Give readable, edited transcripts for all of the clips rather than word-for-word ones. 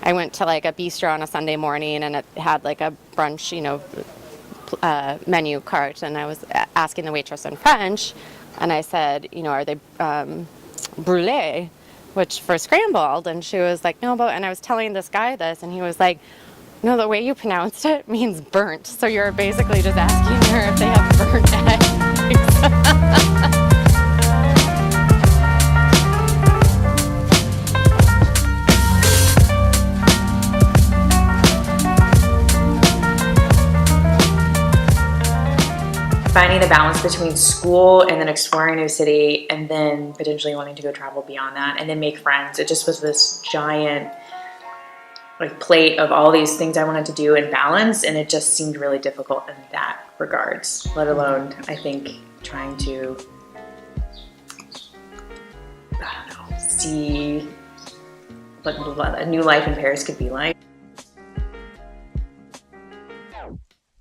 I went to like a bistro on a Sunday morning, and it had like a brunch, menu cart, and I was asking the waitress in French, and I said, are they brûlés, which for scrambled, and she was like, no, and I was telling this guy this, and he was like, no, the way you pronounced it means burnt, so you're basically just asking her if they have burnt eggs. Finding the balance between school and then exploring a new city and then potentially wanting to go travel beyond that and then make friends. It just was this giant plate of all these things I wanted to do and balance, and it just seemed really difficult in that regards, let alone I think trying to see what a new life in Paris could be like.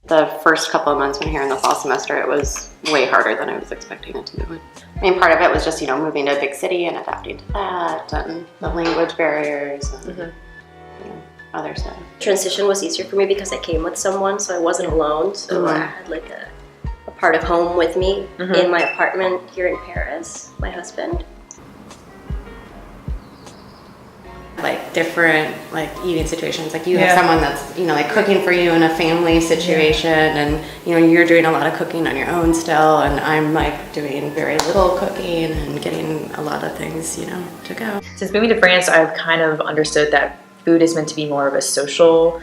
The first couple of months when here in the fall semester, it was way harder than I was expecting it to be. I mean, part of it was just, moving to a big city and adapting to that, and the language barriers, and other stuff. Transition was easier for me because I came with someone, so I wasn't alone. So I had like a part of home with me in my apartment here in Paris, my husband. Like different eating situations, you have someone that's cooking for you in a family situation, and you're doing a lot of cooking on your own still, and I'm doing very little cooking and getting a lot of things to go. Since moving to France, I've kind of understood that food is meant to be more of a social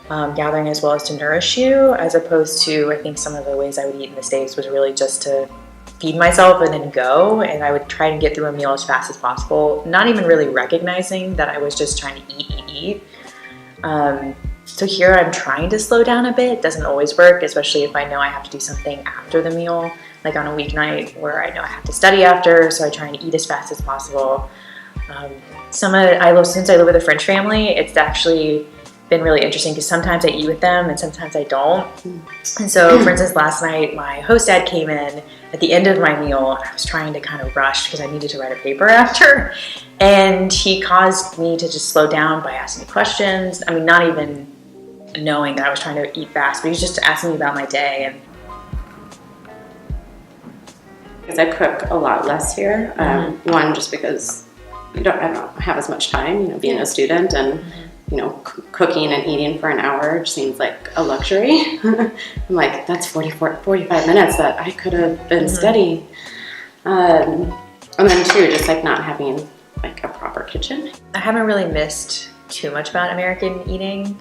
gathering as well as to nourish you, as opposed to, I think, some of the ways I would eat in the States was really just to feed myself and then go, and I would try and get through a meal as fast as possible, not even really recognizing that I was just trying to eat. So here I'm trying to slow down a bit. It doesn't always work, especially if I know I have to do something after the meal, like on a weeknight where I know I have to study after, so I try and eat as fast as possible. Since I live with a French family, it's actually been really interesting because sometimes I eat with them and sometimes I don't. And so, for instance, last night my host dad came in at the end of my meal, and I was trying to kind of rush because I needed to write a paper after, and he caused me to just slow down by asking me questions. I mean, not even knowing that I was trying to eat fast, but he was just asking me about my day. And because I cook a lot less here, one, just because I don't have as much time, being a student, and cooking and eating for an hour just seems like a luxury. I'm like, that's 45 minutes that I could have been studying. And then two, just not having a proper kitchen. I haven't really missed too much about American eating,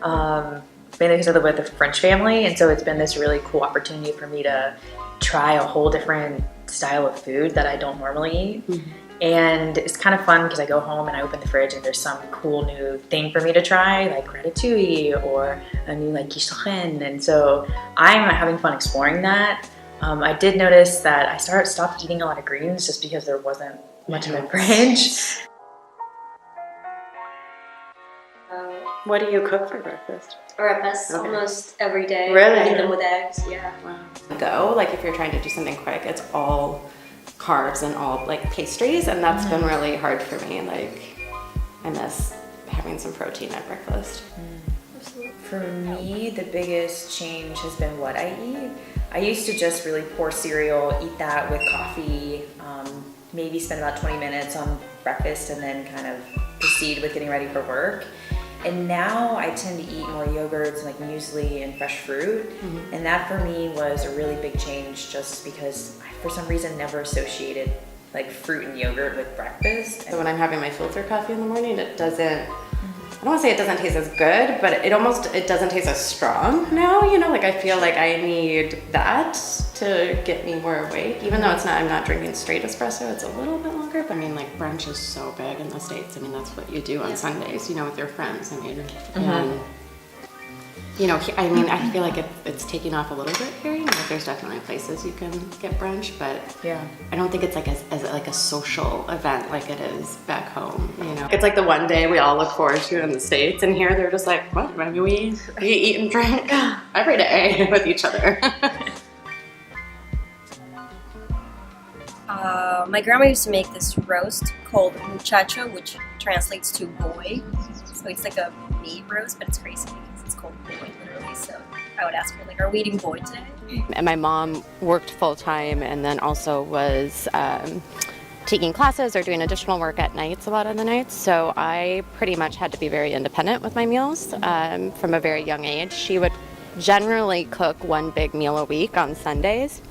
mainly because I live with a French family, and so it's been this really cool opportunity for me to try a whole different style of food that I don't normally eat. And it's kind of fun because I go home and I open the fridge and there's some cool new thing for me to try, like ratatouille or a new quiche Lorraine. And so I'm having fun exploring that. I did notice that I stopped eating a lot of greens just because there wasn't much in the fridge. What do you cook for breakfast? Arepas almost every day. Really? I eat them with eggs, yeah. Wow. If you're trying to do something quick, it's all carbs and all pastries, and that's been really hard for me. I miss having some protein at breakfast. For me, the biggest change has been what I eat. I used to just really pour cereal, eat that with coffee, maybe spend about 20 minutes on breakfast and then kind of proceed with getting ready for work. And now I tend to eat more yogurts, like muesli and fresh fruit. And that for me was a really big change, just because I, for some reason, never associated fruit and yogurt with breakfast. So when I'm having my filter coffee in the morning, it doesn't, I don't want to say it doesn't taste as good, but it doesn't taste as strong now, I feel like I need that to get me more awake, even though I'm not drinking straight espresso, it's a little bit longer, but brunch is so big in the States. That's what you do on Sundays, with your friends, and I feel like it's taking off a little bit here. There's definitely places you can get brunch, but I don't think it's as a social event like it is back home. It's the one day we all look forward to in the States, and here they're just what? Maybe we eat and drink every day with each other. My grandma used to make this roast called muchacho, which translates to boy. So it's like a meat roast, but it's crazy because it's called boy, literally. So I would ask her, like, are we eating boy today? And my mom worked full time and then also was taking classes or doing additional work at nights a lot of the nights. So I pretty much had to be very independent with my meals from a very young age. She would generally cook one big meal a week on Sundays.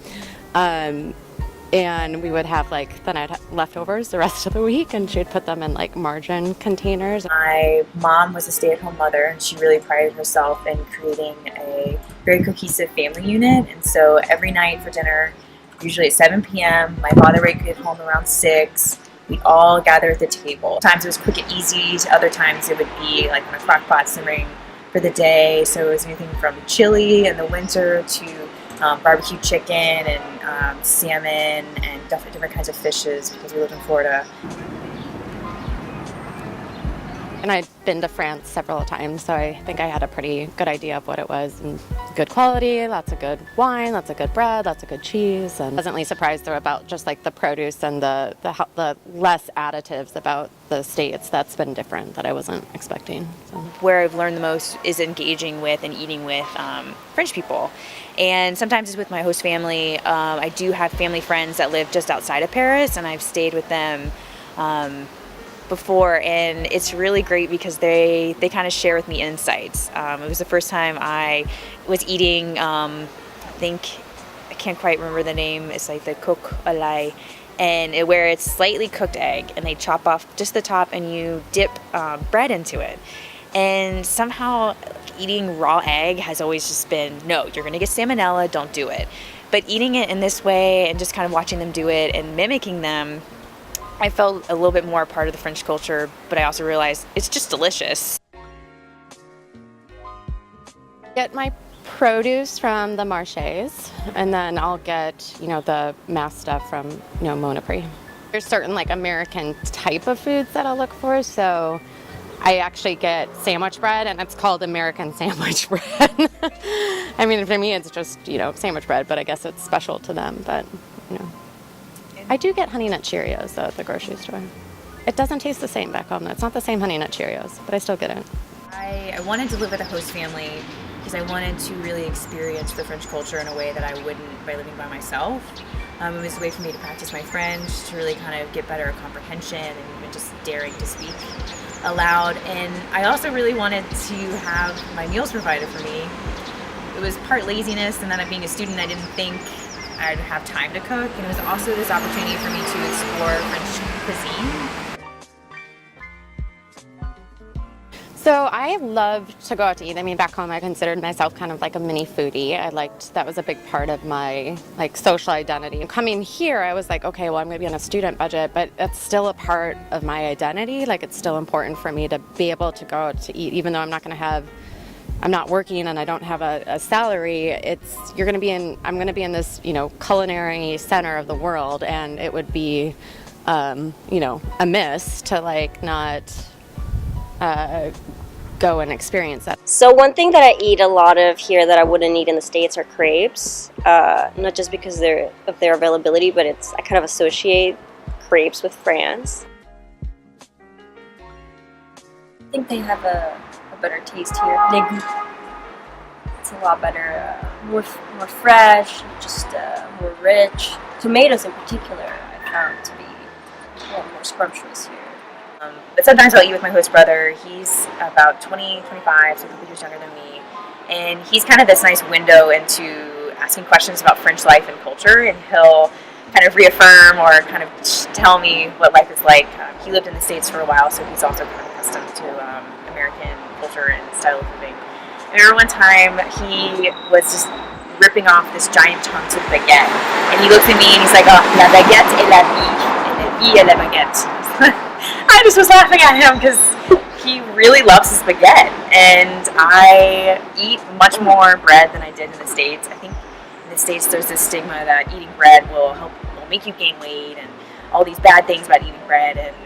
And we would have then I'd have leftovers the rest of the week, and she would put them in margarine containers. My mom was a stay-at-home mother, and she really prided herself in creating a very cohesive family unit. And so every night for dinner, usually at 7 p.m., my father would get home around 6. We'd all gather at the table. Sometimes it was quick and easy, other times it would be like in a crock pot simmering for the day. So it was anything from chili in the winter to barbecue chicken and salmon and different kinds of fishes because we lived in Florida. And I'd been to France several times, so I think I had a pretty good idea of what it was. And good quality, lots of good wine, lots of good bread, lots of good cheese. And pleasantly surprised about just the produce and the less additives about the States. That's been different that I wasn't expecting. So. Where I've learned the most is engaging with and eating with French people. And sometimes it's with my host family. I do have family friends that live just outside of Paris, and I've stayed with them before, and it's really great because they kind of share with me insights. It was the first time I was eating, I can't quite remember the name, it's like the coq au lait, and where it's slightly cooked egg, and they chop off just the top and you dip bread into it. And somehow eating raw egg has always just been, no, you're gonna get salmonella, don't do it. But eating it in this way and just kind of watching them do it and mimicking them, I felt a little bit more a part of the French culture, but I also realized it's just delicious. Get my produce from the marchés, and then I'll get, the mass stuff from, Monoprix. There's certain American type of foods that I'll look for, so I actually get sandwich bread, and it's called American sandwich bread. I mean, for me, it's just, sandwich bread, but I guess it's special to them, but, I do get Honey Nut Cheerios, though, at the grocery store. It doesn't taste the same back home, though. It's not the same Honey Nut Cheerios, but I still get it. I wanted to live with a host family because I wanted to really experience the French culture in a way that I wouldn't by living by myself. It was a way for me to practice my French, to really kind of get better comprehension and even just daring to speak aloud. And I also really wanted to have my meals provided for me. It was part laziness, and then being a student, I didn't think I'd have time to cook. And it was also this opportunity for me to explore French cuisine. So I love to go out to eat. I mean, back home I considered myself kind of like a mini foodie. That was a big part of my social identity. Coming here, I was like, okay, well, I'm gonna be on a student budget, but it's still a part of my identity. It's still important for me to be able to go out to eat, even though I'm not working and I don't have a salary. I'm gonna be in this, culinary center of the world, and it would be, amiss to not go and experience that. So one thing that I eat a lot of here that I wouldn't eat in the States are crepes. Not just because of their availability, but I kind of associate crepes with France. I think they have a better taste here. It's a lot better, more fresh, just more rich. Tomatoes in particular, I found to be more scrumptious here. But sometimes I'll eat with my host brother. He's about 20, 25, so a couple years younger than me. And he's kind of this nice window into asking questions about French life and culture, and he'll kind of reaffirm or kind of tell me what life is like. He lived in the States for a while, so he's also kind of accustomed to American culture and style of living. I remember one time he was just ripping off this giant chunks of baguette, and he looks at me and he's like, "Oh, la baguette est la vie, et la vie est la baguette." I just was laughing at him because he really loves his baguette, and I eat much more bread than I did in the States. I think in the States there's this stigma that eating bread will make you gain weight and all these bad things about eating bread, and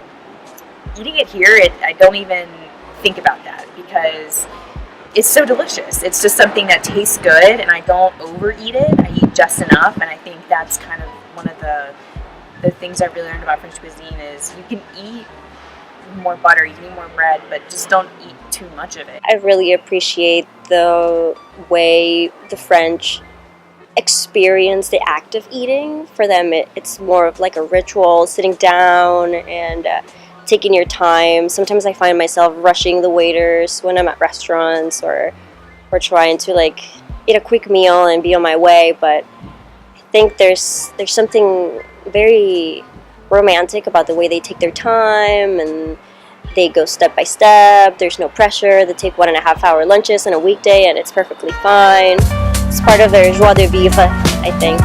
eating it here, I don't even think about that because it's so delicious. It's just something that tastes good, and I don't overeat it. I eat just enough, and I think that's kind of one of the things I've really learned about French cuisine is you can eat more butter, you need more bread, but just don't eat too much of it. I really appreciate the way the French experience the act of eating. For them, it's more of like a ritual, sitting down and taking your time. Sometimes I find myself rushing the waiters when I'm at restaurants or trying to like eat a quick meal and be on my way, but I think there's something very romantic about the way they take their time and they go step by step. There's no pressure. They take 1.5 hour lunches on a weekday and it's perfectly fine. It's part of their joie de vivre, I think.